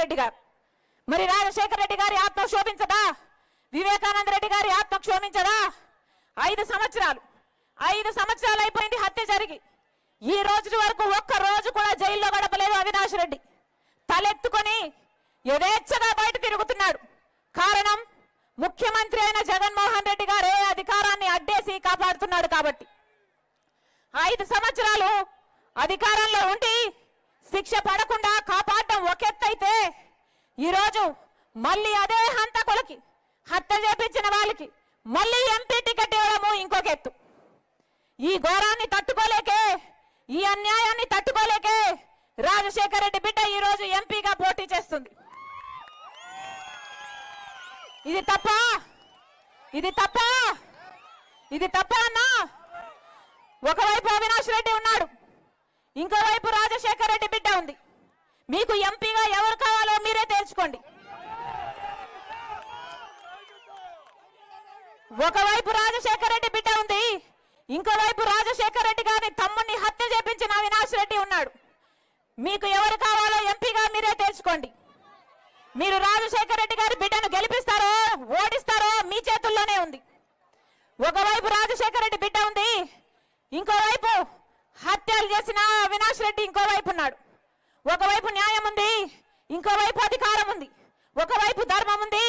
రెడ్డి గారు. మరి రాజశేఖర రెడ్డి గారి ఆత్మ క్షోభించదా? వివేకానంద రెడ్డి గారి ఆత్మ క్షోభించదా? 5 సంవత్సరాలు అయిపోయింది హత్య జరిగి. ఈ రోజు వరకు ఒక్క రోజు కూడా జైల్లో గడపలేదు అవినాష్ రెడ్డి. తలెత్తుకొని యథేచ్ఛగా బయట తిరుగుతున్నాడు. కారణం ముఖ్యమంత్రి అయిన జగన్మోహన్ రెడ్డి గారే అధికారాన్ని అడ్డేసి కాపాడుతున్నాడు కాబట్టి. 5 సంవత్సరాలు అధికారంలో ఉండి శిక్ష పడకుండా కాపాడడం ఒకెత్తైతే, ఈరోజు మళ్ళీ అదే హంతకులకి, హత్య చేపించిన వాళ్ళకి మళ్ళీ ఎంపీ టికెట్ ఇవ్వడము ఇంకొక ఎత్తు. ఈ ఘోరాన్ని తట్టుకోలేకే, ఈ అన్యాయాన్ని తట్టుకోలేకే రాజశేఖర రెడ్డి బిడ్డ ఈ రోజు ఎంపీగా పోటీ చేస్తుంది. ఇది తప్ప అన్నా? ఒకవైపు అవినాష్ రెడ్డి ఉన్నాడు, ఇంకోవైపు రాజశేఖర రెడ్డి బిడ్డ ఉంది. మీకు ఎంపీగా ఎవరు కావాలో మీరే తేల్చుకోండి. ఒకవైపు రాజశేఖర రెడ్డి బిడ్డ ఉంది, ఇంకోవైపు రాజశేఖర రెడ్డి గారిని తమ్ముడిని హత్య చేపించిన అవినాష్ రెడ్డి ఉన్నాడు. మీకు ఎవరు కావాలో ఎంపీగా మీరే తేల్చుకోండి. మీరు రాజశేఖర రెడ్డి గారి బిడ్డను గెలిపిస్తారో ఓడిస్తారో మీ చేతుల్లోనే ఉంది. ఒకవైపు రాజశేఖర రెడ్డి బిడ్డ ఉంది, ఇంకోవైపు హత్యలు చేసిన అవినాష్ రెడ్డి ఇంకోవైపు ఉన్నాడు. ఒకవైపు న్యాయం ఉంది, ఇంకోవైపు అధికారం ఉంది. ఒకవైపు ధర్మం ఉంది,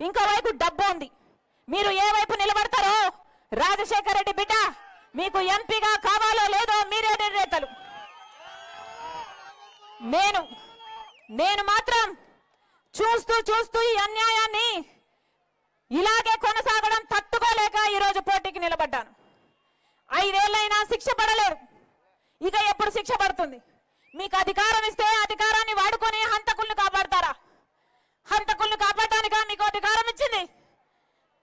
ఇంకోవైపు డబ్బు ఉంది. మీరు ఏ వైపు నిలబడతారో రాజశేఖర రెడ్డి బిడ్డ మీకు ఎంపీగా కావాలో లేదో మీరే నిర్ణేతలు. నేను మాత్రం చూస్తూ ఈ అన్యాయాన్ని ఇలాగే కొనసాగడం తట్టుకోలేక ఈరోజు పోటీకి నిలబడ్డాను. 5 ఏళ్ళైనా శిక్ష పడలేరు, ఇక ఎప్పుడు శిక్ష పడుతుంది? మీకు అధికారం ఇస్తే అధికారాన్ని వాడుకొని హంతకుల్ని కాపాడతారా? హంతకుల్ని కాపాడటానికా మీకు అధికారం ఇచ్చింది?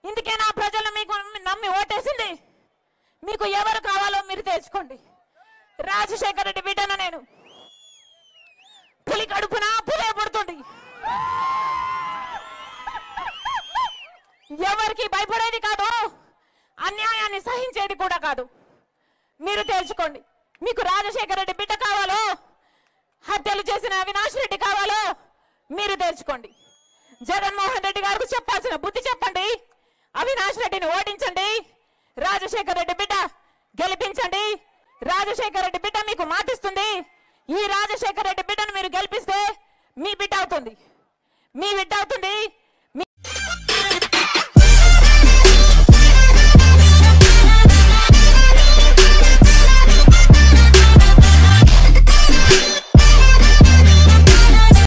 ఇందుకే నా ప్రజలు మీకు నమ్మి ఓటేసింది. మీకు ఎవరు కావాలో మీరు తెచ్చుకోండి. రాజశేఖర రెడ్డి బిడ్డను నేను. పులి కడుపున పులే పుడుతుంది. ఎవరికి భయపడేది కాదు, అన్యాయాన్ని సహించేది కూడా కాదు. మీరు తెలుసుకోండి. మీకు రాజశేఖర రెడ్డి బిడ్డ కావాలో, హత్యలు చేసిన అవినాష్ రెడ్డి కావాలో మీరు తెలుసుకోండి. జగన్మోహన్ రెడ్డి గారికి చెప్పాల్సిన బుద్ధి చెప్పండి. అవినాష్ రెడ్డిని ఓడించండి, రాజశేఖర రెడ్డి బిడ్డ గెలిపించండి. రాజశేఖర రెడ్డి బిడ్డ మీకు మాటిస్తుంది. ఈ రాజశేఖర రెడ్డి బిడ్డను మీరు గెలిపిస్తే మీ బిడ్డ అవుతుంది.